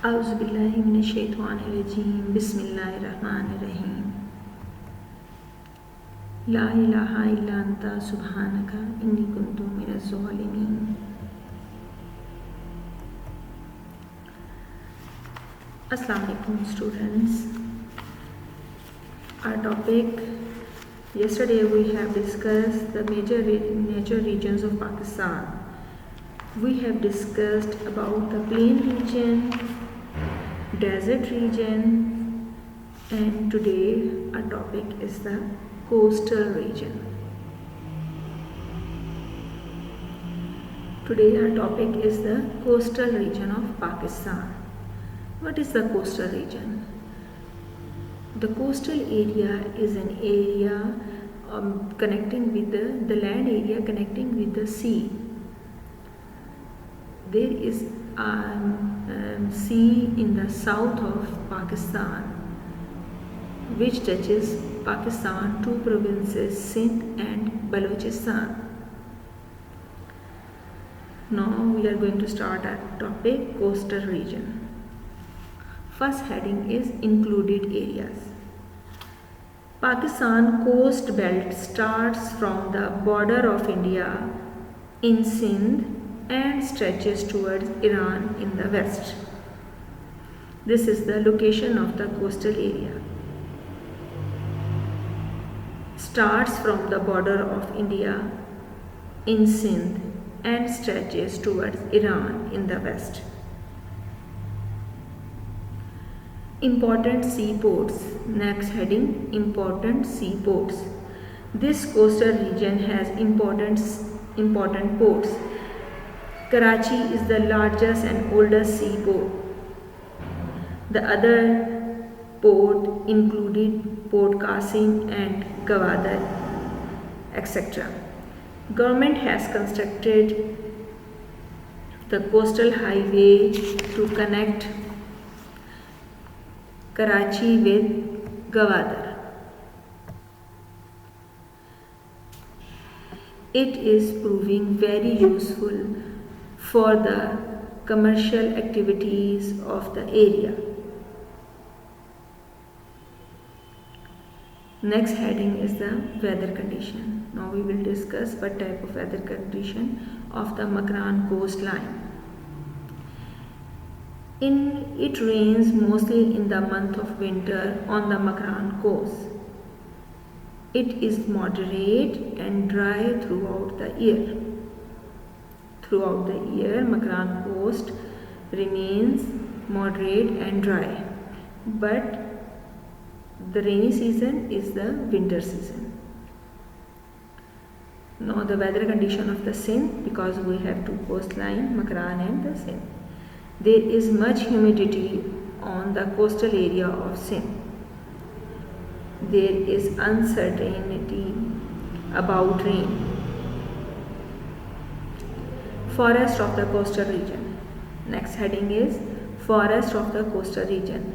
औज़ुबिल्लाहि मिनश्शैतानिर्रजीम बिस्मिल्लाहिर्रहमानिर्रहीम ला इलाहा इल्ला अंता सुब्हानका इन्नी कुन्तु मिनज़्ज़ालिमीन। Assalamu alaikum students. Our topic, yesterday we have discussed the major nature regions of Pakistan. We have discussed about the plain region, desert region, and today our topic is the coastal region. Today our topic is the coastal region of Pakistan. What is the coastal region? The coastal area is an area connecting with the land area connecting with the sea. There is a sea in the south of Pakistan which touches Pakistan, two provinces, Sindh and Balochistan. Now we are going to start our topic, coastal region. First heading is included areas. Pakistan coast belt starts from the border of India in Sindh and stretches towards Iran in the west. This is the location of the coastal area. Starts from the border of India in Sindh and stretches towards Iran in the west. Important seaports. Next heading, important seaports. This coastal region has important ports. Karachi is the largest and oldest seaport. The other port included Port Qasim and Gwadar, etc. Government has constructed the coastal highway to connect Karachi with Gwadar. It is proving very useful for the commercial activities of the area. Next heading is the weather condition. Now we will discuss what type of weather condition of the Makran coastline. It rains mostly in the month of winter on the Makran coast. It is moderate and dry throughout the year. Throughout the year, Makran coast remains moderate and dry, but the rainy season is the winter season. Now the weather condition of the Sindh, because we have two coastline, Makran and the Sindh. There is much humidity on the coastal area of Sindh. There is uncertainty about rain. Forest of the coastal region. Next heading is forest of the coastal region.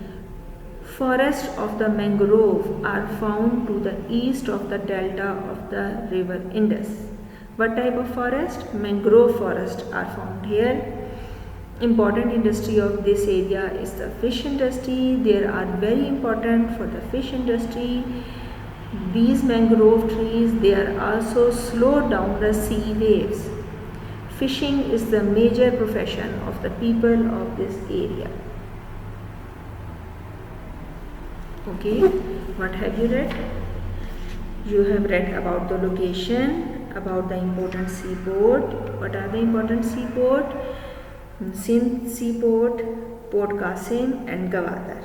Forests of the mangrove are found to the east of the delta of the river Indus. What type of forest? Mangrove forests are found here. Important industry of this area is the fish industry. They are very important for the fish industry. These mangrove trees, they are also slow down the sea waves. Fishing is the major profession of the people of this area. Okay, what have you read? You have read about the location, about the important seaport. What are the important seaport? Sindh seaport, Port Qasim and Gwadar.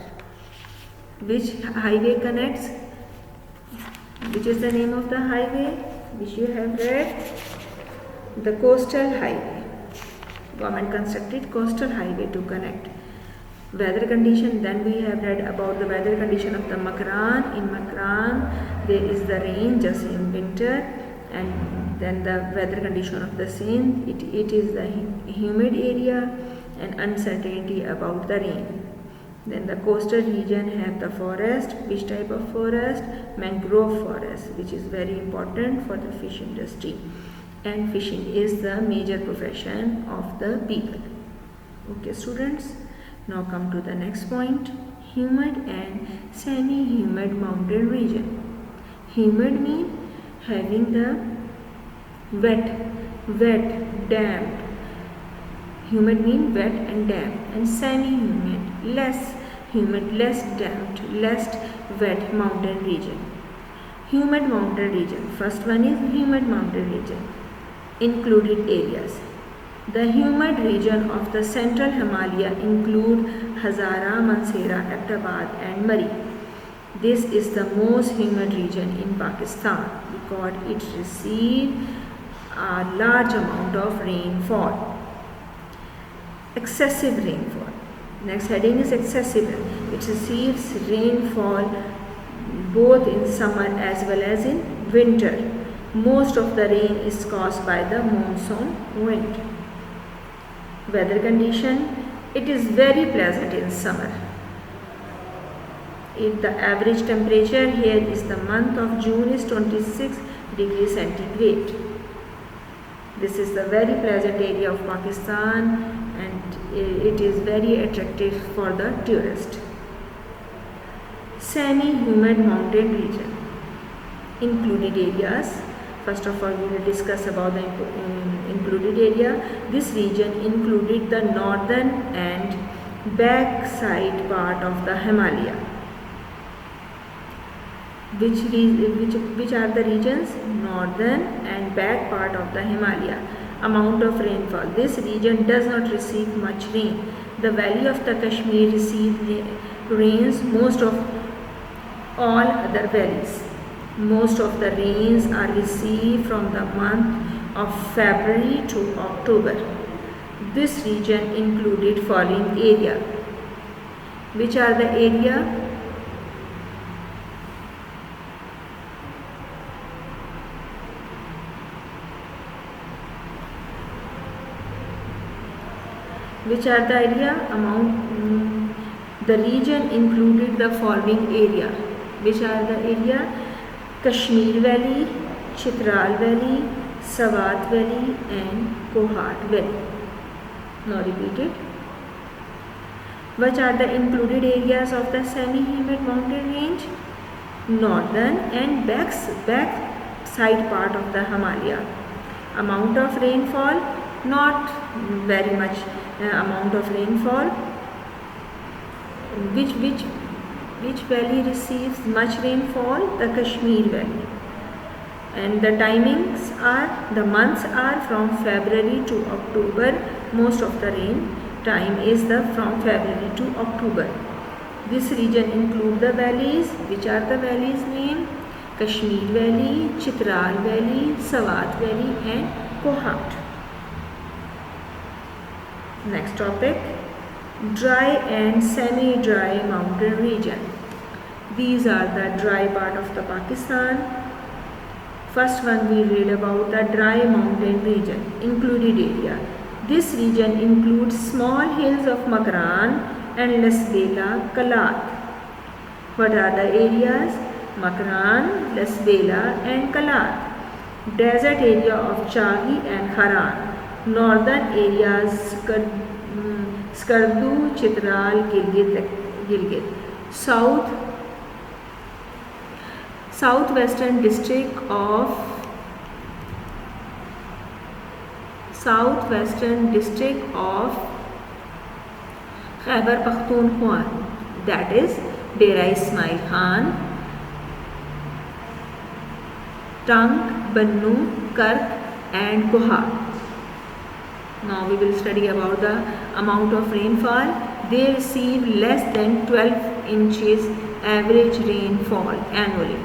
Which highway connects? Which is the name of the highway which you have read? The coastal highway. Government constructed coastal highway to connect. Weather condition, then we have read about the weather condition of the Makran. In Makran there is the rain just in winter, and then the weather condition of the Sindh, it is the humid area and uncertainty about the rain. Then the coastal region have the forest. Which type of forest? Mangrove forest, which is very important for the fish industry, and fishing is the major profession of the people. Okay students, Now come to the next point, humid and semi-humid mountain region. Humid means having the wet, damp. Humid means wet and damp, and semi-humid, less humid, less damp, less wet mountain region. Humid mountain region. First one is humid mountain region. Included areas. The humid region of the central Himalaya include Hazara, Mansehra, Abbottabad and Murree. This is the most humid region in Pakistan because it receives a large amount of rainfall. Excessive rainfall. Next heading is excessive. It receives rainfall both in summer as well as in winter. Most of the rain is caused by the monsoon wind. Weather condition, it is very pleasant in summer. The average temperature here is the month of June is 26 degrees centigrade. This is the very pleasant area of Pakistan and it is very attractive for the tourist. Semi-humid mountain region. Included areas. First of all, we will discuss about the included area. This region included the northern and backside part of the Himalaya. Which are the regions? Northern and back part of the Himalaya. Amount of rainfall. This region does not receive much rain. The valley of the Kashmir receives rains most of all other valleys. Most of the rains are received from the month of February to October. This region included following area. Which are the area? Which are the area? The region included the following area. Which are the area? Kashmir Valley, Chitral Valley, Swat Valley and Kohat Valley. Now repeat it. Which are the included areas of the semi-humid mountain range? Northern and back side part of the Himalaya. Amount of rainfall? Not very much amount of rainfall. Which valley receives much rainfall? The Kashmir Valley. And the timings are, the months are from February to October. Most of the rain time is from February to October. This region includes the valleys. Which are the valleys name? Kashmir Valley, Chitral Valley, Swat Valley and Kohat. Next topic, dry and semi-dry mountain region. These are the dry part of the Pakistan. First one we read about the dry mountain region, included area. This region includes small hills of Makran and Lasbela, Kalat. What are the areas? Makran, Lasbela and Kalat. Desert area of Chahi and Haran. Northern areas Skardu, Chitral, Gilgit. Southwestern district of Khyber Pakhtunkhwa, that is Dera Ismail Khan, Tank, Bannu, Kark and Kohat. Now we will study about the amount of rainfall. They receive less than 12 inches average rainfall annually.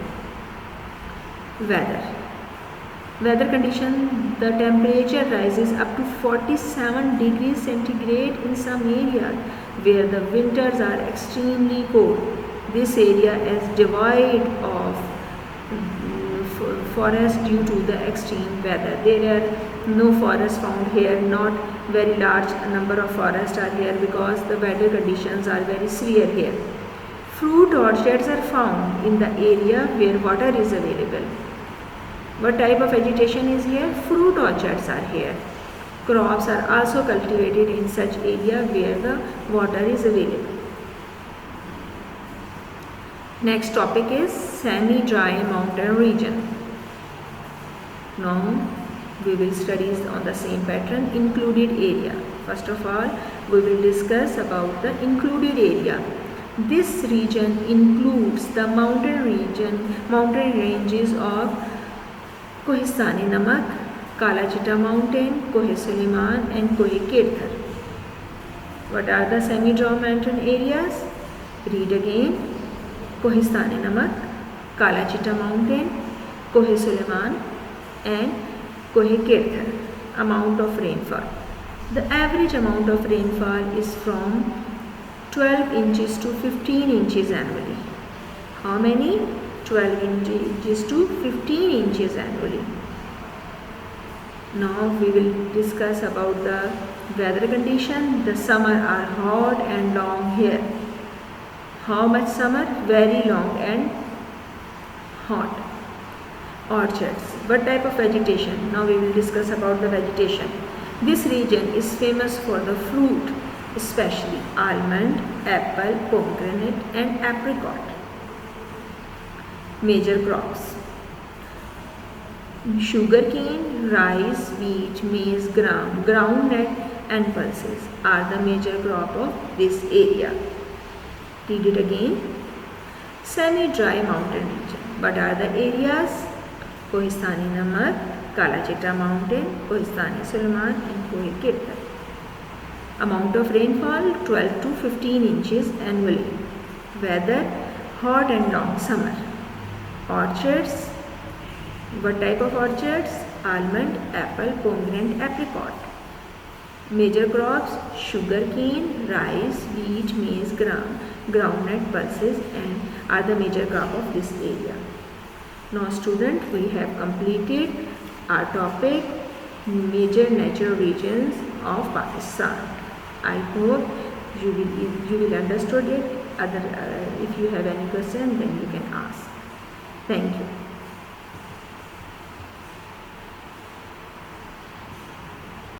Weather condition, the temperature rises up to 47 degrees centigrade in some areas where the winters are extremely cold. This area is devoid of forest due to the extreme weather. There are no forests found here, not very large number of forests are here because the weather conditions are very severe here. Fruit orchards are found in the area where water is available. What type of vegetation is here? Fruit orchards are here. Crops are also cultivated in such area where the water is available. Next topic is semi-dry mountain region. Now we will study on the same pattern, included area. First of all, we will discuss about the included area. This region includes the mountain ranges of Kohistani-Namak, Kala Chitta Mountain, Koh Suleiman and Koh Kirthar. What are the semi-dry mountain areas? Read again. Kohistani-Namak, Kala Chitta Mountain, Koh Suleiman and Koh Kirthar. Amount of rainfall. The average amount of rainfall is from 12 inches to 15 inches annually. How many? 12 inches to 15 inches annually. Now we will discuss about the weather condition. The summer are hot and long here. How much summer? Very long and hot. Orchards. What type of vegetation? Now we will discuss about the vegetation. This region is famous for the fruit, especially almond, apple, pomegranate and apricot. Major crops. Sugarcane, rice, wheat, maize, groundnut and pulses are the major crop of this area. Read it again. Semi-dry mountain region. What are the areas? Kohistani-Namak, Kala Chitta Mountain, Kohistani-Suleiman and Koh Kirthar. Amount of rainfall 12 to 15 inches annually. Weather hot and long summer. Orchards. What type of orchards? Almond, apple, pomegranate, apricot. Major crops sugarcane, rice, wheat, maize, groundnut, pulses and are the major crop of this area. Now student, we have completed our topic major natural regions of Pakistan. I hope you will understood it. If you have any question, then you can ask. Thank you.